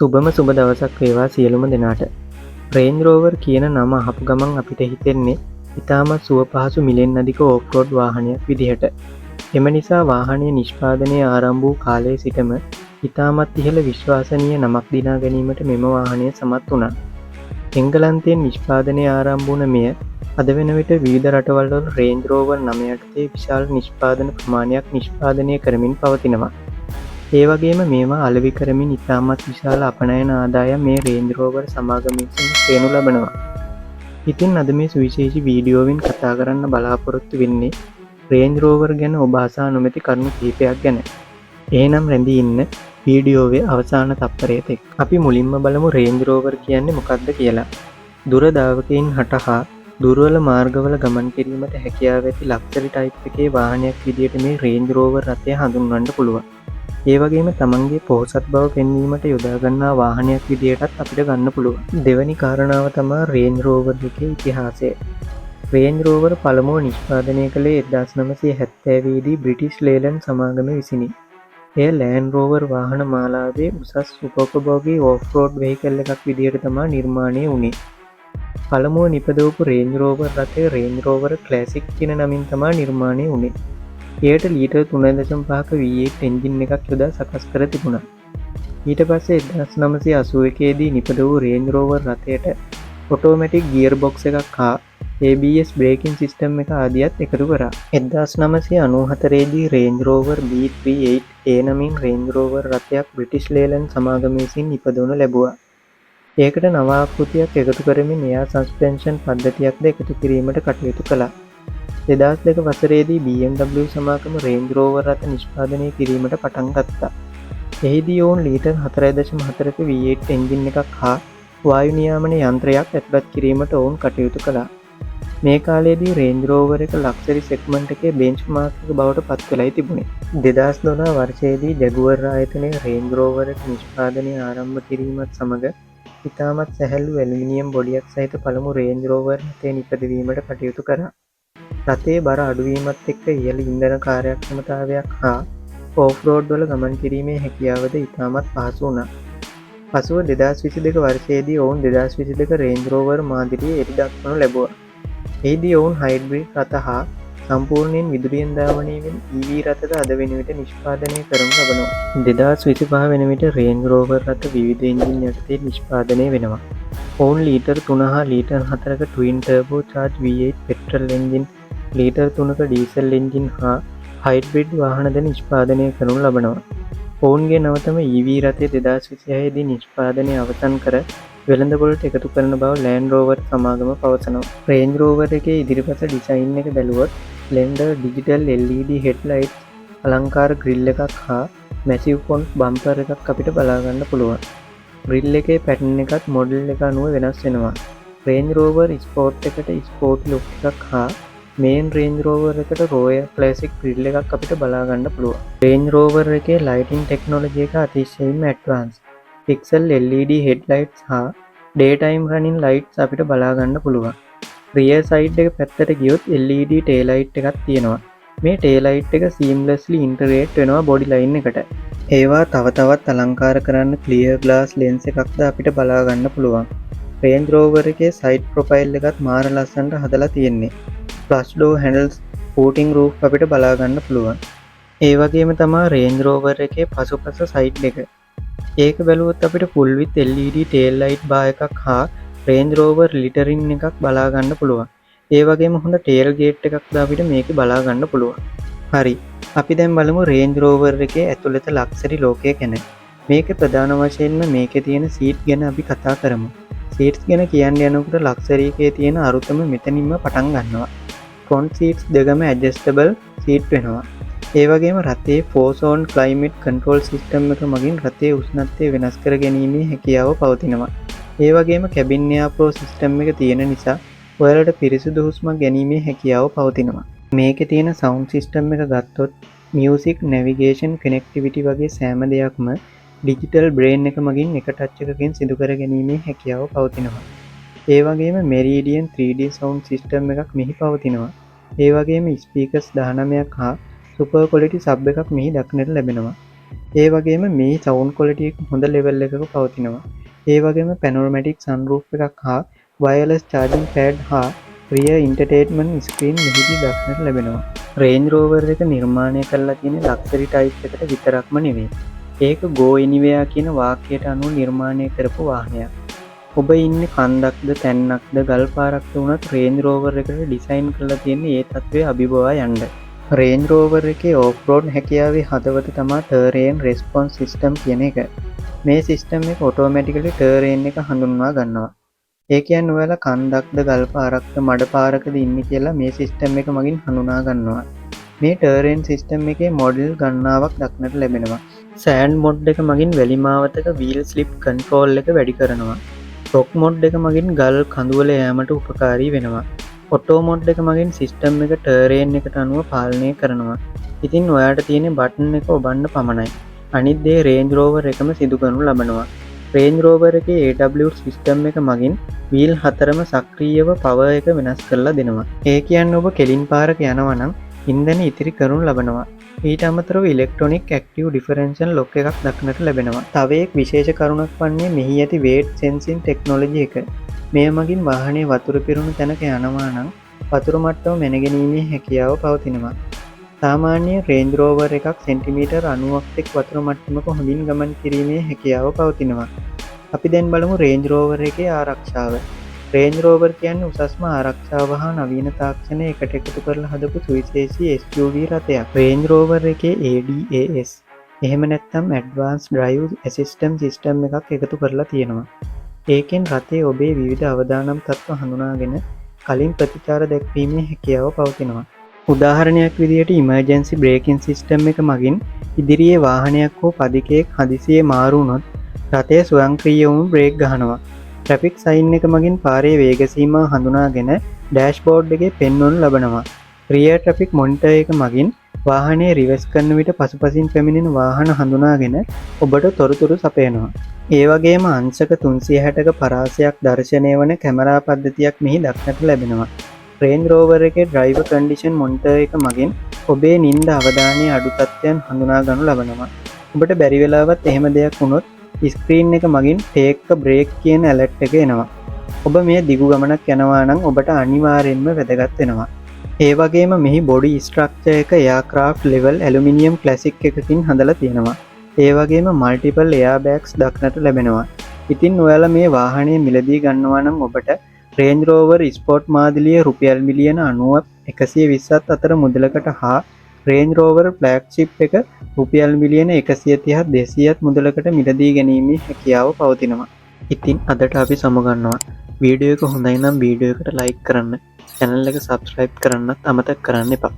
සුබම සුබ දවසක් වේවා සියලුම දෙනාට. රේන්ජ් රෝවර් කියන නම අහපු ගමන් අපිට හිතෙන්නේ ඉතාමත් සුව පහසු මිලෙන් අධික ඕෆ්රෝඩ් වාහනයක් විදිහට. එම නිසා වාහනය නිෂ්පාදනය ආරම්භ වූ කාලයේ සිටම ඉතාමත් ඉහළ විශ්වාසනීය නමක් දිනා ගැනීමට මෙම වාහනය සමත් වුණා. එංගලන්තයෙන් නිෂ්පාදනය ආරම්භ වුණ මෙය අද වෙන විට විවිධ රටවල්වල රේන්ජ් රෝවර් 9 යටතේ විශාල නිෂ්පාදන ප්‍රමාණයක් නිෂ්පාදනය කරමින් පවතිනවා. ඒ වගේම මේවා අලෙවි කරමින් ඉතාමත් විශාල අපනයන ආදායම් මේ රේන්ජ් රෝවර් සමාගමෙන් පේනු ලබනවා. ඉතින් අද මේ සුවිශේෂී වීඩියෝවෙන් කතා කරන්න බලාපොරොත්තු වෙන්නේ රේන්ජ් රෝවර් ගැන ඔබ අසා නොමැති කරුණු කිහිපයක් ගැන. එහෙනම් රැඳී ඉන්න වීඩියෝවේ අවසාන තත්පරය තෙක්. අපි මුලින්ම බලමු රේන්ජ් රෝවර් කියන්නේ මොකක්ද කියලා. දුර දාවකයින් හටහා දුර්වල මාර්ගවල ගමන් කිරීමට හැකියාව ඇති ලක්සරි ටයිප් එකේ වාහනයක් විදියට මේ රේන්ජ් රෝවර් රථය හඳුන්වන්න පුළුවන්. ඒ වගේම තමන්ගේ පොහොසත් බව පෙන්වීමට යොදාගන්නා වාහනයක් විදියටත් අපිට ගන්න පුළුවන්. දෙවැනි කාරණාව තමා රේන්ජ් රෝවර් එකේ ඉතිහාසය. රේන්ජ් රෝවර් පළමුව නිෂ්පාදනය කළේ 1970 දී බ්‍රිටිෂ් ලේලන්ඩ් සමාගම විසිනි. එය ලෑන්ඩ් රෝවර් වාහන මාලාවේ උසස් උපෝපභෝගී ඕෆ්-රෝඩ් වෙහිකල් එකක් විදියට තමා නිර්මාණය වුණේ. පළමුව නිපදවපු රේන්ජ් රෝවර් රථය රේන්ජ් රෝවර් ක්ලාසික් කියන නමින් තමා නිර්මාණය වුණේ. එයට ලීටර් 3.5ක V8 එන්ජින් එකක් යොදා සකස් කර තිබුණා. ඊට පස්සේ 1981 දී නිපද වූ රේන්ජ් රෝවර් රථයට ඔටෝමැටික් ගියර් බොක්ස් එකක් හා ABS බ්‍රේකින් සිස්ටම් එක ආදියත් එකතු කරා. 1994 දී රේන්ජ් රෝවර් B38 නමින් රේන්ජ් රෝවර් රථයක් බ්‍රිටිෂ් ලේලන්ඩ් සමාගම විසින් නිපදවනු ලැබුවා. ඒකට නව ආකෘතියක් එකතු කරමින් එයා සස්පෙන්ෂන් පද්ධතියක්ද එකතු කිරීමට කටයුතු කළා. 2002 වසරේදී BMW සමාගම රේන්ජ් රෝවර් රථ නිෂ්පාදනය කිරීමට පටන් ගත්තා. එහිදී ඔවුන් ලීටර් 4.4ක V8 එන්ජින් එකක් හා වායු නියාමන යන්ත්‍රයක් ඇතුළත් කිරීමට ඔවුන් කටයුතු කළා. මේ කාලයේදී රේන්ජ් රෝවර් එක ලක්සරි සෙග්මන්ට් එකේ බෙන්ච්මාර්ක් එක බවට පත් වෙලායි තිබුණේ. 2012 වර්ෂයේදී ජැගුවර් ආයතනය රේන්ජ් රෝවර් එක නිෂ්පාදනය ආරම්භ කිරීමත් සමග ඉතාමත් සැහැල්ලු ඇලුමිනියම් බොඩියක් සහිත පළමු රේන්ජ් රෝවර් රථය නිපදවීමට කටයුතු කරා. රථයේ බර අඩුවීමත් එක්ක ඉහළ ඉන්ධන කාර්යක්ෂමතාවයක් හා ඕෆ්-රෝඩ් වල ගමන් කිරීමේ හැකියාවද ඉතාමත් පහසු වුණා. පසුව 2022 වර්ෂයේදී ඔවුන් 2022 රේන්ජ් රෝවර් මාදිරිය එළි දක්වනු ලැබුවා. එහිදී ඔවුන් හයිබ්‍රිඩ් රථ හා සම්පූර්ණයෙන් විදුලියෙන් ධාවනය වෙන EV රථද අද වෙන විට නිෂ්පාදනය කරනු ලබනවා. 2025 වෙන විට රේන්ජ් රෝවර් රථ විවිධ එන්ජින් යටතේ නිෂ්පාදනය වෙනවා. ඔවුන් ලීටර් 3 හා ලීටර් 4ක twin turbo charge V8 petrol engine litre 3ක ඩීසල් එන්ජින් හා හයිබ්‍රිඩ් වාහනද නිෂ්පාදනය කරනු ලබනවා. ඔවුන්ගේ නවතම EV රථය 2026 දී නිෂ්පාදනය අවසන් කර වෙළඳපොළට එකතු කරන බව ලෑන්ඩ් රෝවර් සමාගම පවසනවා. රේන්ජ් රෝවර් එකේ ඉදිරිපස ඩිසයින් එක බැලුවොත් ලෙන්ඩර් ඩිජිටල් LED හෙඩ්ලයිට්ස් අලංකාර ග්‍රිල් එකක් හා මැසිව් ෆොන්ට් බම්පර් එකක් අපිට බලාගන්න පුළුවන්. ග්‍රිල් එකේ පැටර්න් එකත් මොඩල් එක අනුව වෙනස් වෙනවා. රේන්ජ් රෝවර් ස්පෝර්ට් එකට ස්පෝර්ට් ලුක් එකක් හා මේන් රේන්ජ් රෝවර් එකට රෝයල් ක්ලාසික් ග්‍රිල් එකක් අපිට බලාගන්න පුළුවන්. රේන්ජ් රෝවර් එකේ ලයිටින් ටෙක්නොලොජි එක අතිශයින්ම ඇඩ්වාන්ස්. පික්සල් LED හෙඩ්ලයිට්ස් හා ඩේ ටයිම් රනින් ලයිට්ස් අපිට බලාගන්න පුළුවන්. රියර් සයිඩ් එක පැත්තට ගියොත් LED ටේල් ලයිට් එකක් තියෙනවා. මේ ටේල් ලයිට් එක සීම්ලස්ලි ඉන්ටග්‍රේට් වෙනවා බොඩි ලයින් එකට. ඒවා තව තවත් අලංකාර කරන්න ක්ලියර් ග්ලාස් ලෙන්ස් එකක්ද අපිට බලාගන්න පුළුවන්. රේන්ජ් රෝවර් එකේ සයිඩ් ප්‍රොෆයිල් එකත් මාර ලස්සනට හදලා තියෙන්නේ. ෆ්ලෂ් ඩෝර් හැන්ඩල්ස්, බූටින් රූෆ් අපිට බලාගන්න පුළුවන්. ඒ වගේම තමා රේන්ජ් රෝවර් එකේ පසුපස සයිඩ් එක. ඒක බැලුවොත් අපිට full with LED tail light bar එකක් හා රේන්ජ් රෝවර් ලිටරින් එකක් බලාගන්න පුළුවන්. ඒ වගේම හොඳ ටේල් ගේට් එකක්ද අපිට මේකේ බලාගන්න පුළුවන්. හරි. අපි දැන් බලමු රේන්ජ් රෝවර් එකේ ඇතුළත ලක්සරි ලෝකය ගැන. මේකේ ප්‍රධාන වශයෙන්ම මේකේ තියෙන සීට් ගැන අපි කතා කරමු. සීට්ස් ගැන කියන්න යනකොට ලක්සරි එකේ තියෙන අරුතම මෙතනින්ම පටන් ගන්නවා. ෆ්‍රොන්ට් සීට්ස් දෙකම ඇඩ්ජස්ටබල් සීට් වෙනවා. ඒ වගේම රථයේ 4 zone climate control system එක මගින් රථයේ උෂ්ණත්වය වෙනස් කර ගැනීමේ හැකියාව පවතිනවා. ඒ වගේම cabin air flow system එක තියෙන නිසා ඔයාලට පිරිසිදු හුස්මක් ගැනීමේ හැකියාව පවතිනවා. මේකේ තියෙන sound system එක ගත්තොත් music, navigation, connectivity වගේ සෑම දෙයක්ම digital brain එක මගින් එක ටච් එකකින් සිදු කර ගැනීමේ හැකියාව පවතිනවා. ඒ වගේම Meridian 3D sound system එකක් මෙහි පවතිනවා. ඒ වගේම ස්පීකර්ස් 19ක් හා සුපර් ක්වොලිටි සබ් එකක් මෙහි දක්නට ලැබෙනවා. ඒ වගේම මේ සවුන්ඩ් ක්වොලිටි එක හොඳ ලෙවල් එකක පවතිනවා. ඒ වගේම පැනෝරමැටික් සන්රූෆ් එකක් හා වයර්ලස් චාර්ජින් පෑඩ් හා රියර් එන්ටර්ටේන්මන්ට් ස්ක්‍රීන් මෙහිදී දක්නට ලැබෙනවා. රේන්ජ් රෝවර් එක නිර්මාණය කරලා තියෙන ලක්සරි ටයිප් එකට විතරක්ම නෙවෙයි. ඒක ගෝ එනිවෙයා කියන වාක්‍යයට අනුව නිර්මාණය කරපු වාහනයක්. ඔබ ඉන්නේ කන්දක්ද තැන්නක්ද ගල් පාරක්ද වුණත් රේන්ජ් රෝවර් එකට ඩිසයින් කරලා තියෙන්නේ ඒ තත්ත්වය අභිබවා යන්න. රේන්ජ් රෝවර් එකේ ඕෆ් රෝඩ් හැකියාවේ හදවත තමා ටර්රේන් රෙස්පොන්ස් සිස්ටම් කියන එක. මේ සිස්ටම් එක ඔටෝමැටිකලි ටර්රේන් එක හඳුන්වා ගන්නවා. ඒ කියන්නේ ඔයාලා කන්දක්ද ගල් පාරක්ද මඩ පාරකද ඉන්නේ කියලා මේ සිස්ටම් එක මගින් හඳුනා ගන්නවා. මේ ටර්රේන් සිස්ටම් එකේ මොඩල් ගණනාවක් දක්නට ලැබෙනවා. සෑන්ඩ් මොඩ් එක මගින් වැලි මාවතක වීල් ස්ලිප් කන්ට්‍රෝල් එක වැඩි කරනවා. රොක් මොඩ් එක මගින් ගල් කඳුවල යෑමට උපකාරී වෙනවා. ඔටෝ මොඩ් එක මගින් සිස්ටම් එක ටර්රේන් එකට අනුව පාලනය කරනවා. ඉතින් ඔයාට තියෙන බටන් එක ඔබන්න පමණයි. අනිත් දේ රේන්ජ් රෝවර් එකම සිදු කරනු ලබනවා. රේන්ජ් රෝවර් එකේ AWS සිස්ටම් එක මගින් වීල් හතරම සක්‍රීයව පවර් එක වෙනස් කරලා දෙනවා. ඒ කියන්නේ ඔබ කෙලින් පාරක යනවා නම් ඉන්ධන ඉතිරි කරනු ලබනවා. ඊට අමතරව ඉලෙක්ට්‍රොනික් ඇක්ටිව් ඩිෆරෙන්ෂල් ලොක් එකක් දක්නට ලැබෙනවා. තව එක් විශේෂ කරුණක් වන්නේ මෙහි ඇති වේට් සෙන්සින් ටෙක්නොලොජි එක. මේ මගින් වාහනේ වතුර පිරුණු තැනක යනවා නම් වතුර මට්ටම මැනගැනීමේ හැකියාව පවතිනවා. සාමාන්‍ය රේන්ජ් රෝවර් එකක් සෙන්ටිමීටර් 90ක් එක් වතුර මට්ටමක හොඳින් ගමන් කිරීමේ හැකියාව පවතිනවා. අපි දැන් බලමු රේන්ජ් රෝවර් එකේ ආරක්ෂාව. රේන්ජ් රෝවර් කියන්නේ උසස්ම ආරක්ෂාව හා නවීන තාක්ෂණය එකට එකතු කරලා හදපු සුවිශේෂී SUV රථයක්. රේන්ජ් රෝවර් එකේ ADAS එහෙම නැත්නම් Advanced Drive Assistance System එකක් එකතු කරලා තියෙනවා. ඒකෙන් රථයේ ඔබේ විවිධ අවදානම් තත්ත්ව හඳුනාගෙන කලින් ප්‍රතිචාර දැක්වීමේ හැකියාව පවතිනවා. උදාහරණයක් විදිහට ඉමර්ජන්සි බ්‍රේකින් සිස්ටම් එක මගින් ඉදිරියේ වාහනයක් හෝ පදිකයෙක් හදිසියේ මාරු වුණොත් රථය ස්වයංක්‍රීයවම බ්‍රේක් ගහනවා. ට්‍රැෆික් සයින් එක මගින් පාරේ වේග සීමා හඳුනාගෙන ඩෑෂ්බෝඩ් එකේ පෙන්වනු ලබනවා. රියර් ට්‍රැෆික් මොනිටර් එක මගින් වාහනේ රිවර්ස් කරන විට පසුපසින් පැමිණෙන වාහන හඳුනාගෙන ඔබට තොරතුරු සපයනවා. ඒ වගේම අංශක 360ක පරාසයක් දර්ශනය වන කැමරා පද්ධතියක් මෙහි දක්නට ලැබෙනවා. රේන්ජ් රෝවර් එකේ ඩ්‍රයිවර් කන්ඩිෂන් මොනිටර් එක මගින් ඔබේ නිින්ද අවධානයේ අඩු තත්ත්වයන් හඳුනා ගනු ලබනවා. ඔබට බැරි වෙලාවත් එහෙම දෙයක් වුණොත් ස්ක්‍රීන් එක මගින් ටේක් අ බ්‍රේක් කියන ඇලර්ට් එක එනවා. ඔබ මේ දිගු ගමනක් යනවා නම් ඔබට අනිවාර්යෙන්ම වැදගත් වෙනවා. ඒ වගේම මෙහි බොඩි ස්ට්‍රක්චර් එක එයාක්‍රාෆ්ට් ලෙවල් ඇලුමිනියම් ක්ලාසික් එකකින් හදලා තියෙනවා. ඒ වගේම මල්ටිපල් එයාර් බෑග්ස් දක්නට ලැබෙනවා. ඉතින් ඔයාලා මේ වාහනය මිලදී ගන්නවා නම් ඔබට රේන්ජ් රෝවර් ස්පෝර්ට් මාදිලිය රුපියල් මිලියන 90-120ත් අතර මුදලකට හා රේන්ජ් රෝවර් ෆ්ලැග්ෂිප් එක රුපියල් මිලියන 130-200ත් මුදලකට මිලදී ගැනීමේ හැකියාව පවතිනවා. ඉතින් අදට අපි සමුගන්නවා. වීඩියෝ එක හොඳයි නම් වීඩියෝ එකට ලයික් කරන්න, channel එක subscribe කරන්නත් අමතක කරන්න එපා.